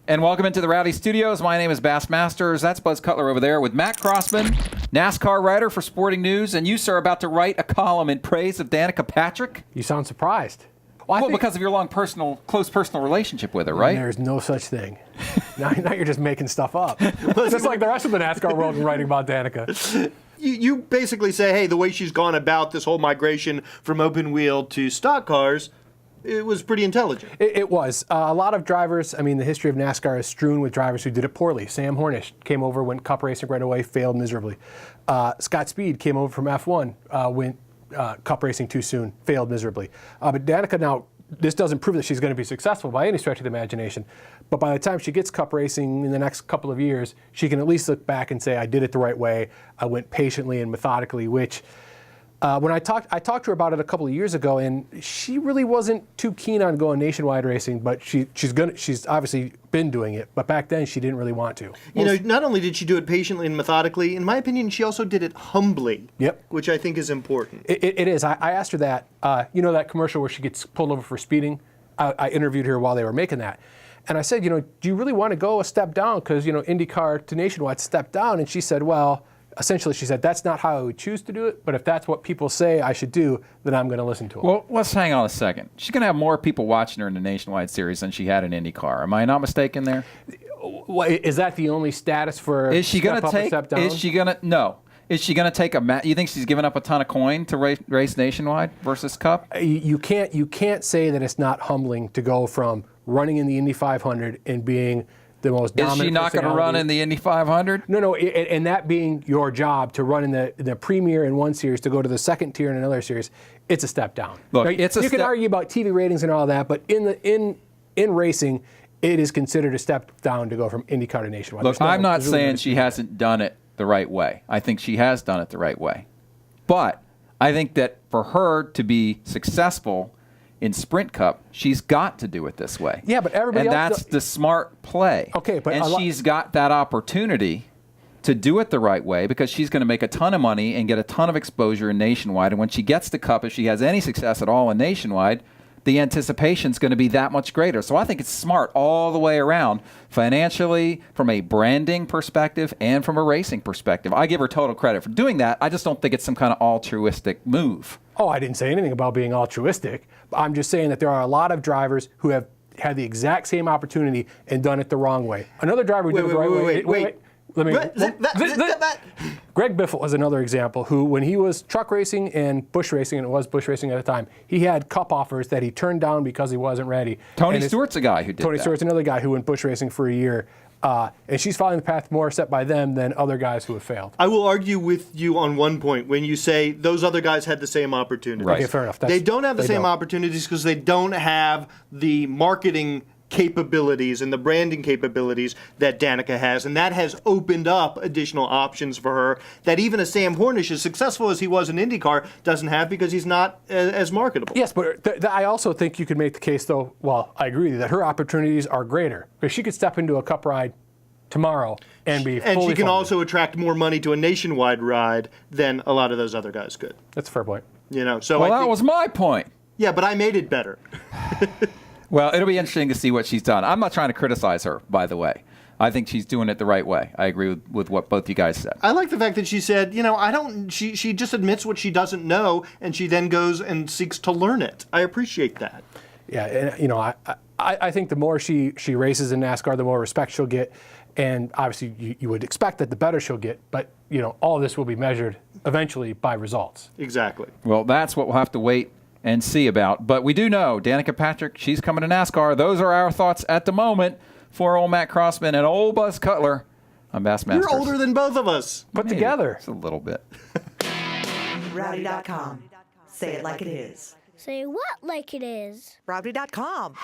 And welcome into the Rowdy Studios. My name is Bass Masters. That's Buzz Cutler over there with Matt Crossman, NASCAR writer for Sporting News. And you, sir, are about to write a column in praise of Danica Patrick. You sound surprised. Well, because of your long close personal relationship with her, right? There's no such thing. now you're just making stuff up. Just like the rest of the NASCAR world and writing about Danica. You basically say, hey, the way she's gone about this whole migration from open wheel to stock cars, it was pretty intelligent. It was. A lot of drivers, the history of NASCAR is strewn with drivers who did it poorly. Sam Hornish came over, went cup racing right away, failed miserably. Scott Speed came over from F1, went cup racing too soon, failed miserably. But Danica now, this doesn't prove that she's going to be successful by any stretch of the imagination. But by the time she gets cup racing in the next couple of years, she can at least look back and say, I did it the right way. I went patiently and methodically, which when I talked to her about it a couple of years ago, and she really wasn't too keen on going nationwide racing, but she's obviously been doing it. But back then, she didn't really want to. Not only did she do it patiently and methodically, in my opinion, she also did it humbly. Yep. Which I think is important. It is. I asked her that. That commercial where she gets pulled over for speeding? I interviewed her while they were making that. And I said, do you really want to go a step down? Because, IndyCar to nationwide step down. And she said, well, essentially, she said, that's not how I would choose to do it, but if that's what people say I should do, then I'm going to listen to them. Well, let's hang on a second. She's going to have more people watching her in the Nationwide Series than she had in IndyCar. Am I not mistaken there? Well, is that the only status for is she step up or step down? Is she going to, no. Is she going to take you think she's giving up a ton of coin to race Nationwide versus Cup? You can't say that it's not humbling to go from running in the Indy 500 and being the most dominant. Is she not going to run in the Indy 500? No, and that being your job to run in the premier in one series, to go to the second tier in another series, it's a step down. Look, right? You can argue about TV ratings and all that, but in racing, it is considered a step down to go from IndyCar to nationwide. Look, I'm not saying she hasn't done it the right way. I think she has done it the right way. But I think that for her to be successful in Sprint Cup, she's got to do it this way. Yeah, but everybody and else... that's the smart play. Okay, but... And she's got that opportunity to do it the right way because she's going to make a ton of money and get a ton of exposure in Nationwide. And when she gets to Cup, if she has any success at all in Nationwide, the anticipation is going to be that much greater. So I think it's smart all the way around, financially, from a branding perspective, and from a racing perspective. I give her total credit for doing that. I just don't think it's some kind of altruistic move. Oh, I didn't say anything about being altruistic. I'm just saying that there are a lot of drivers who have had the exact same opportunity and done it the wrong way. Another driver who did it the right way. Wait. Greg Biffle was another example who, when he was truck racing and bush racing, and it was bush racing at the time, he had cup offers that he turned down because he wasn't ready. Tony Stewart's a guy who did that. Tony Stewart's another guy who went bush racing for a year. And she's following the path more set by them than other guys who have failed. I will argue with you on one point when you say those other guys had the same opportunities. Right. Okay, fair enough. They don't have the same opportunities because they don't have the marketing capabilities and the branding capabilities that Danica has, and that has opened up additional options for her that even a Sam Hornish, as successful as he was in IndyCar, doesn't have because he's not as marketable. Yes, but I also think you could make the case, though, well, I agree with you, that her opportunities are greater because she could step into a Cup ride tomorrow and be fully And she can funded. also attract more money to a nationwide ride than a lot of those other guys could. That's a fair point. So well, that was my point. Yeah, but I made it better. Well, it'll be interesting to see what she's done. I'm not trying to criticize her, by the way. I think she's doing it the right way. I agree with what both you guys said. I like the fact that she said, she just admits what she doesn't know, and she then goes and seeks to learn it. I appreciate that. Yeah, and, I think the more she races in NASCAR, the more respect she'll get. And obviously, you would expect that the better she'll get. But, all of this will be measured eventually by results. Exactly. Well, that's what we'll have to wait and see about. But we do know Danica Patrick, she's coming to NASCAR. Those are our thoughts at the moment for old Matt Crossman and old Buzz Cutler. I'm Bass Masters. You're older than both of us. Put together. Just a little bit. Rowdy.com. Say it like it is. Say what like it is? Rowdy.com.